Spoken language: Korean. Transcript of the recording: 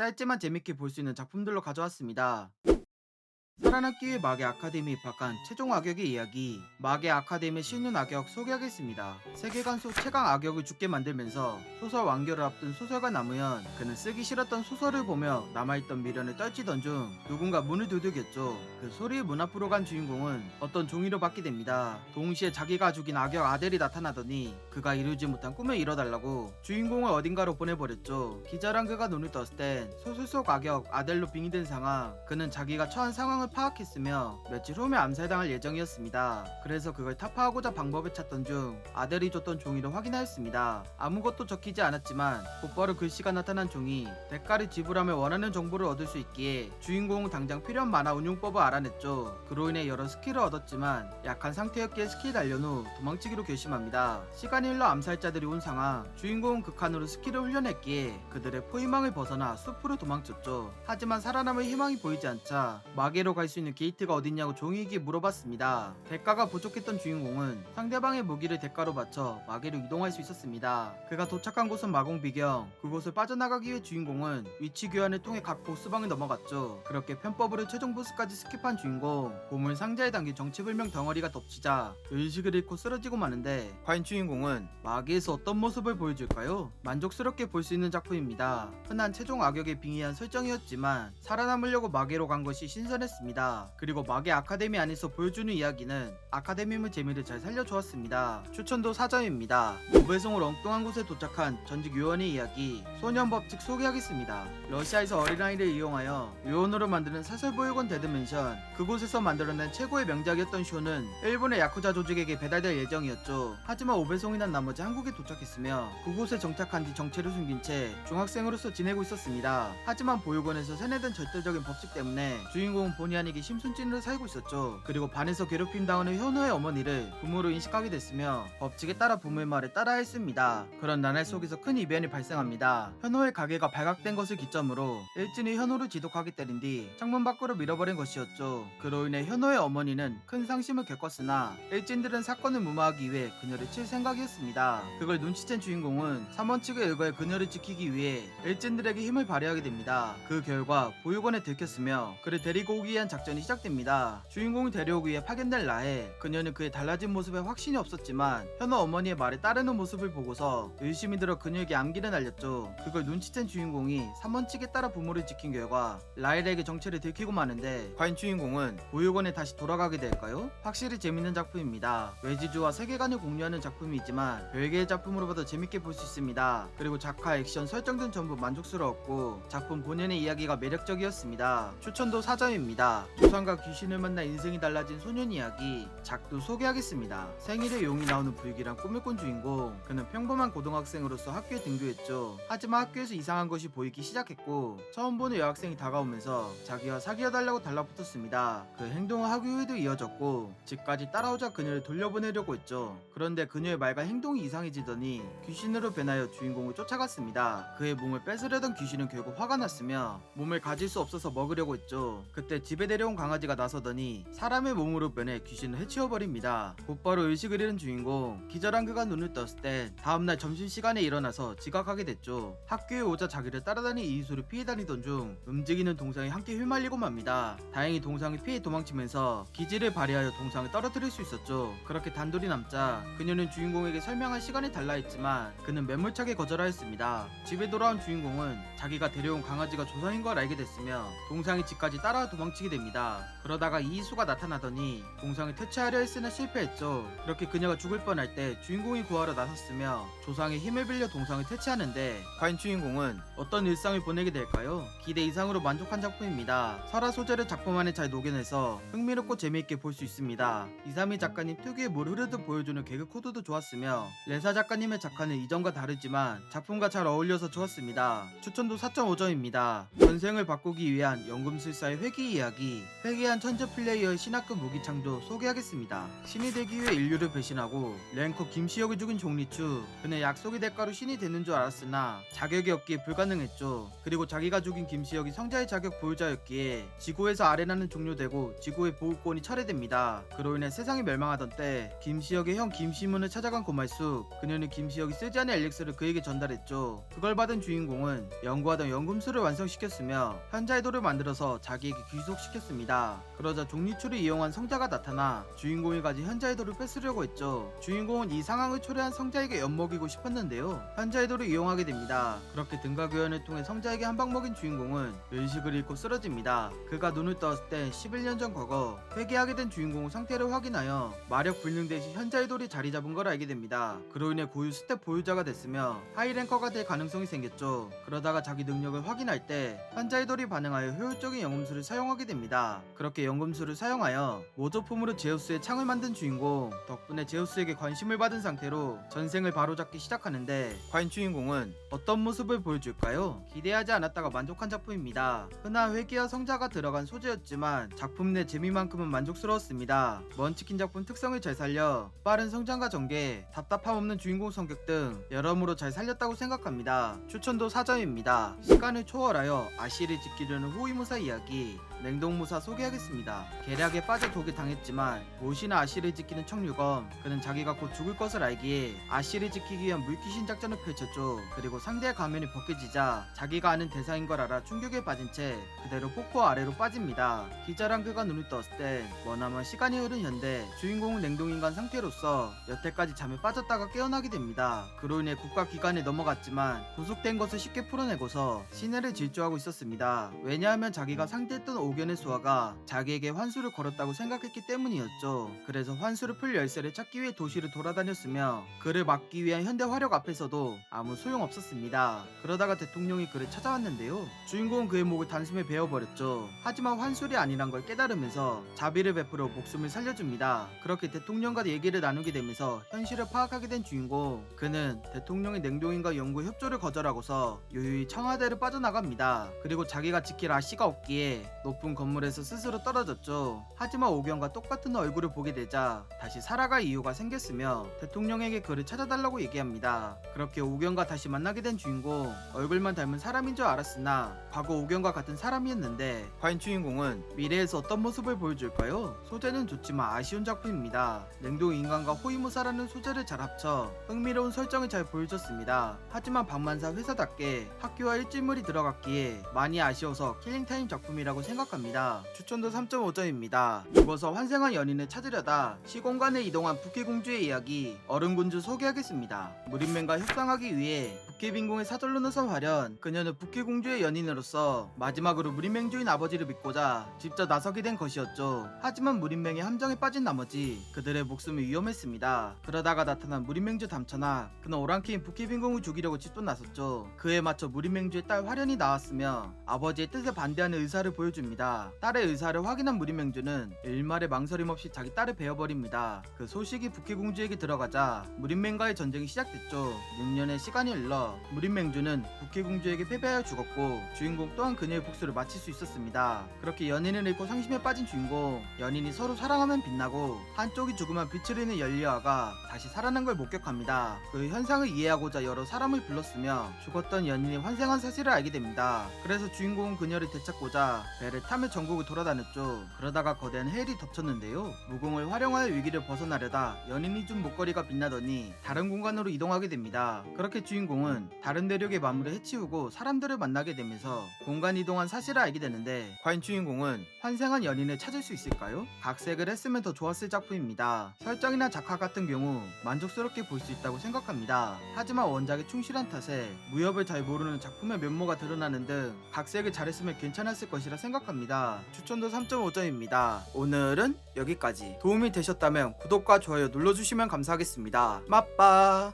짧지만 재밌게 볼 수 있는 작품들로 가져왔습니다. 살아남기 위해 마계 아카데미에 입학한 최종 악역의 이야기. 마계 아카데미의 신윤 악역 소개하겠습니다. 세계관 속 최강 악역을 죽게 만들면서 소설 완결을 앞둔 소설가 남우현. 그는 쓰기 싫었던 소설을 보며 남아있던 미련을 떨치던 중 누군가 문을 두들겼죠. 그 소리의 문 앞으로 간 주인공은 어떤 종이로 받게 됩니다. 동시에 자기가 죽인 악역 아델이 나타나더니 그가 이루지 못한 꿈을 이뤄달라고 주인공을 어딘가로 보내버렸죠. 기절한 그가 눈을 떴을 땐 소설 속 악역 아델로 빙의된 상황. 그는 자기가 처한 상황을 파악했으며 며칠 후면 암살당할 예정이었습니다. 그래서 그걸 타파하고자 방법을 찾던 중 아델이 줬던 종이를 확인하였습니다. 아무것도 적히지 않았지만 곧바로 글씨가 나타난 종이 대가를 지불하며 원하는 정보를 얻을 수 있기에 주인공은 당장 필요한 만화 운용법을 알아냈죠. 그로 인해 여러 스킬을 얻었지만 약한 상태였기에 스킬 단련 후 도망치기로 결심합니다. 시간이 흘러 암살자들이 온 상황. 주인공은 극한으로 스킬을 훈련했기에 그들의 포위망을 벗어나 숲으로 도망쳤죠. 하지만 살아남을 희망이 보이지 않자 마계로 갈 수 있는 게이트가 어딨냐고 종이에게 물어봤습니다. 대가가 부족했던 주인공은 상대방의 무기를 대가로 바쳐 마계로 이동할 수 있었습니다. 그가 도착한 곳은 마공 비경. 그곳을 빠져나가기 위해 주인공은 위치 교환을 통해 각 보스방을 넘어갔죠. 그렇게 편법으로 최종 보스까지 스킵한 주인공. 보물 상자에 담긴 정체불명 덩어리가 덮치자 의식을 잃고 쓰러지고 마는데 과연 주인공은 마계에서 어떤 모습을 보여줄까요? 만족스럽게 볼 수 있는 작품입니다. 흔한 최종 악역에 빙의한 설정이었지만 살아남으려고 마계로 간 것이 신선했습니다. 그리고 마계 아카데미 안에서 보여주는 이야기는 아카데미물 재미를 잘 살려주었습니다. 추천도 4점입니다. 오배송을 엉뚱한 곳에 도착한 전직 요원의 이야기. 소년 법칙 소개하겠습니다. 러시아에서 어린아이를 이용하여 요원으로 만드는 사설보육원 데드맨션. 그곳에서 만들어낸 최고의 명작이었던 쇼는 일본의 야쿠자 조직에게 배달될 예정이었죠. 하지만 오배송이 난 나머지 한국에 도착했으며 그곳에 정착한 뒤 정체를 숨긴 채 중학생으로서 지내고 있었습니다. 하지만 보육원에서 세뇌된 절대적인 법칙 때문에 주인공은 본의 아니게 심순진으로 살고 있었죠. 그리고 반에서 괴롭힘 당하는 현우의 어머니를 부모로 인식하게 됐으며 법칙에 따라 부모의 말을 따라야 했습니다. 그런 나날 속에서 큰 이변이 발생합니다. 현우의 가게가 발각된 것을 기점으로 일진이 현우를 지독하게 때린 뒤 창문 밖으로 밀어버린 것이었죠. 그로 인해 현우의 어머니는 큰 상심을 겪었으나 일진들은 사건을 무마하기 위해 그녀를 칠 생각이었습니다. 그걸 눈치챈 주인공은 3원 측의 일과의 그녀를 지키기 위해 일진들에게 힘을 발휘하게 됩니다. 그 결과 보육원에 들켰으며 그를 데리고 오기 위한 작전이 시작됩니다. 주인공을 데려오기 위해 파견된 라헬. 그녀는 그의 달라진 모습에 확신이 없었지만 현우 어머니의 말에 따르는 모습을 보고서 의심이 들어 그녀에게 암기를 날렸죠. 그걸 눈치챈 주인공이 3원칙에 따라 부모를 지킨 결과 라헬에게 정체를 들키고 마는데 과연 주인공은 보육원에 다시 돌아가게 될까요? 확실히 재밌는 작품입니다. 외지주와 세계관을 공유하는 작품이지만 별개의 작품으로 봐도 재밌게 볼 수 있습니다. 그리고 작화, 액션, 설정 등 전부 만족스러웠고 작품 본연의 이야기가 매력적이었습니다. 추천도 4점입니다. 조상과 귀신을 만나 인생이 달라진 소년 이야기. 작도 소개하겠습니다. 생일에 용이 나오는 불길한 꿈을 꾼 주인공. 그는 평범한 고등학생으로서 학교에 등교했죠. 하지만 학교에서 이상한 것이 보이기 시작했고 처음 보는 여학생이 다가오면서 자기와 사귀어달라고 달라붙었습니다. 그 행동은 학교 후에도 이어졌고 집까지 따라오자 그녀를 돌려보내려고 했죠. 그런데 그녀의 말과 행동이 이상해지더니 귀신으로 변하여 주인공을 쫓아갔습니다. 그의 몸을 뺏으려던 귀신은 결국 화가 났으며 몸을 가질 수 없어서 먹으려고 했죠. 그때 집에 데려온 강아지가 나서더니 사람의 몸으로 변해 귀신을 해치워버립니다. 곧바로 의식을 잃은 주인공. 기절한 그가 눈을 떴을 때 다음날 점심시간에 일어나서 지각하게 됐죠. 학교에 오자 자기를 따라다니 이수를 피해 다니던 중 움직이는 동상이 함께 휘말리고 맙니다. 다행히 동상이 피해 도망치면서 기지를 발휘하여 동상을 떨어뜨릴 수 있었죠. 그렇게 단둘이 남자 그녀는 주인공에게 설명할 시간이 달라 했지만 그는 매몰차게 거절하였습니다. 집에 돌아온 주인공은 자기가 데려온 강아지가 조상인 걸 알게 됐으며 동상이 집까지 따라 도망치게 됩니다. 그러다가 이수가 나타나더니 동상을 퇴치하려 했으나 실패했죠. 그렇게 그녀가 죽을 뻔할 때 주인공이 구하러 나섰으며 조상의 힘을 빌려 동상을 퇴치하는데 과연 주인공은 어떤 일상을 보내게 될까요? 기대 이상으로 만족한 작품입니다. 설화 소재를 작품 안에 잘 녹여내서 흥미롭고 재미있게 볼 수 있습니다. 이삼희 작가님 특유의 물 흐르듯 보여주는 개그 코드도 좋았으며 레사 작가님의 작화는 이전과 다르지만 작품과 잘 어울려서 좋았습니다. 추천도 4.5점입니다. 전생을 바꾸기 위한 연금술사의 회귀 이야기. 이야기, 회개한 천재 플레이어의 신화급 무기 창조 소개하겠습니다. 신이 되기 위해 인류를 배신하고 랭커 김시혁을 죽인 종리추. 그는 약속의 대가로 신이 되는 줄 알았으나 자격이 없기에 불가능했죠. 그리고 자기가 죽인 김시혁이 성자의 자격 보유자였기에 지구에서 아레나는 종료되고 지구의 보호권이 철회됩니다. 그로 인해 세상이 멸망하던 때 김시혁의 형 김시문을 찾아간 고말숙. 그녀는 김시혁이 쓰지 않은 엘릭스를 그에게 전달했죠. 그걸 받은 주인공은 연구하던 연금술을 완성시켰으며 현자의 돌을 만들어서 자기에게 귀속시켰습니다. 그러자 종리추를 이용한 성자가 나타나 주인공이 가진 현자의 돌을 뺏으려고 했죠. 주인공은 이 상황을 초래한 성자에게 엿먹이고 싶었는데요. 현자의 돌을 이용하게 됩니다. 그렇게 등가 교환을 통해 성자에게 한 방 먹인 주인공은 의식을 잃고 쓰러집니다. 그가 눈을 떴을 때 11년 전 과거, 회개하게 된 주인공의 상태를 확인하여 마력 불능 대신 현자의 돌이 자리 잡은 걸 알게 됩니다. 그로 인해 고유 스텝 보유자가 됐으며 하이랭커가 될 가능성이 생겼죠. 그러다가 자기 능력을 확인할 때 현자의 돌이 반응하여 효율적인 연금술을 사용하게 됩니다. 그렇게 연금술을 사용하여 모조품으로 제우스의 창을 만든 주인공. 덕분에 제우스에게 관심을 받은 상태로 전생을 바로잡기 시작하는데 과연 주인공은 어떤 모습을 보여줄까요? 기대하지 않았다가 만족한 작품입니다. 흔한 회귀와 성자가 들어간 소재였지만 작품 내 재미만큼은 만족스러웠습니다. 먼치킨 작품 특성을 잘 살려 빠른 성장과 전개, 답답함 없는 주인공 성격 등 여러모로 잘 살렸다고 생각합니다. 추천도 4점입니다. 시간을 초월하여 아시를 지키려는 호위무사 이야기, 냉동무사 소개하겠습니다. 계략에 빠져 독에 당했지만 못이나 아시를 지키는 청류검. 그는 자기가 곧 죽을 것을 알기에 아시를 지키기 위한 물귀신 작전을 펼쳤죠. 그리고 상대의 가면이 벗겨지자 자기가 아는 대상인 걸 알아 충격에 빠진 채 그대로 폭포 아래로 빠집니다. 기절한 그가 눈을 떴을 때 머나먼 시간이 흐른 현대, 주인공은 냉동인간 상태로서 여태까지 잠에 빠졌다가 깨어나게 됩니다. 그로 인해 국가기관에 넘어갔지만 구속된 것을 쉽게 풀어내고서 시내를 질주하고 있었습니다. 왜냐하면 자기가 상대했던 오견의 수하가 자기에게 환수를 걸었다고 생각했기 때문이었죠. 그래서 환수를 풀 열쇠를 찾기 위해 도시를 돌아다녔으며 그를 막기 위한 현대 화력 앞에서도 아무 소용없었습니다. 그러다가 대통령이 그를 찾아왔는데요. 주인공은 그의 목을 단숨에 베어버렸죠. 하지만 환술이 아니란 걸 깨달으면서 자비를 베풀어 목숨을 살려줍니다. 그렇게 대통령과 얘기를 나누게 되면서 현실을 파악하게 된 주인공. 그는 대통령의 냉동인과 연구 협조를 거절하고서 요요히 청와대를 빠져나갑니다. 그리고 자기가 지킬 아씨가 없기에 높은 건물에서 스스로 떨어졌죠. 하지만 오견과 똑같은 얼굴을 보게 되자 다시 살아갈 이유가 생겼으며 대통령에게 그를 찾아달라고 얘기합니다. 그렇게 오견과 다시 만나게 된 주인공. 얼굴만 닮은 사람인 줄 알았으나 과거 오견과 같은 사람이었는데 과연 주인공은 미래에서 어떤 모습을 보여줄까요? 소재는 좋지만 아쉬운 작품입니다. 냉동인간과 호위무사라는 소재를 잘 합쳐 흥미로운 설정을 잘 보여줬습니다. 하지만 박만사 회사답게 학교와 일진물이 들어갔기에 많이 아쉬워서 킬링타임 작품이라고 생각합니다. 추천도 3.5점입니다. 죽어서 환생한 연인을 찾으려다 시공간에 이동한 부캐공주의 이야기, 얼음군주 소개하겠습니다. 무림맨과 협상하기 위해 부캐빈공의 사절로 나선 화련. 그녀는 부캐공주의 연인으로서 마지막으로 무림맹주인 아버지를 믿고자 직접 나서게 된 것이었죠. 하지만 무림맹의 함정에 빠진 나머지 그들의 목숨이 위험했습니다. 그러다가 나타난 무림맹주 담천아. 그는 오랑캐인 부캐빈공을 죽이려고 집도 나섰죠. 그에 맞춰 무림맹주의 딸 화련이 나왔으며 아버지의 뜻에 반대하는 의사를 보여줍니다. 딸의 의사를 확인한 무림맹주는 일말의 망설임 없이 자기 딸을 베어버립니다. 그 소식이 부캐공주에게 들어가자 무림맹과의 전쟁이 시작됐죠. 6년의 시간이 흘러 무림맹주는 부캐공주에게 패배하여 죽었고 주인공 또한 그녀의 복수를 마칠 수 있었습니다. 그렇게 연인을 잃고 상심에 빠진 주인공. 연인이 서로 사랑하면 빛나고 한쪽이 죽으면 빛을 잃는 열리아가 다시 살아난 걸 목격합니다. 그 현상을 이해하고자 여러 사람을 불렀으며 죽었던 연인이 환생한 사실을 알게 됩니다. 그래서 주인공은 그녀를 되찾고자 배를 타며 전국을 돌아다녔죠. 그러다가 거대한 해일이 덮쳤는데요. 무공을 활용하여 위기를 벗어나려다 연인이 준 목걸이가 빛나더니 다른 공간으로 이동하게 됩니다. 그렇게 주인공은 다른 대륙의 만물을 해치우고 사람들을 만나게 되면서 공간 이동한 사실을 알게 되는데 과연 주인공은 환생한 연인을 찾을 수 있을까요? 각색을 했으면 더 좋았을 작품입니다. 설정이나 작화 같은 경우 만족스럽게 볼 수 있다고 생각합니다. 하지만 원작에 충실한 탓에 무협을 잘 모르는 작품의 면모가 드러나는 등 각색을 잘했으면 괜찮았을 것이라 생각합니다. 추천도 3.5점입니다. 오늘은 여기까지. 도움이 되셨다면 구독과 좋아요 눌러주시면 감사하겠습니다. 맛빠.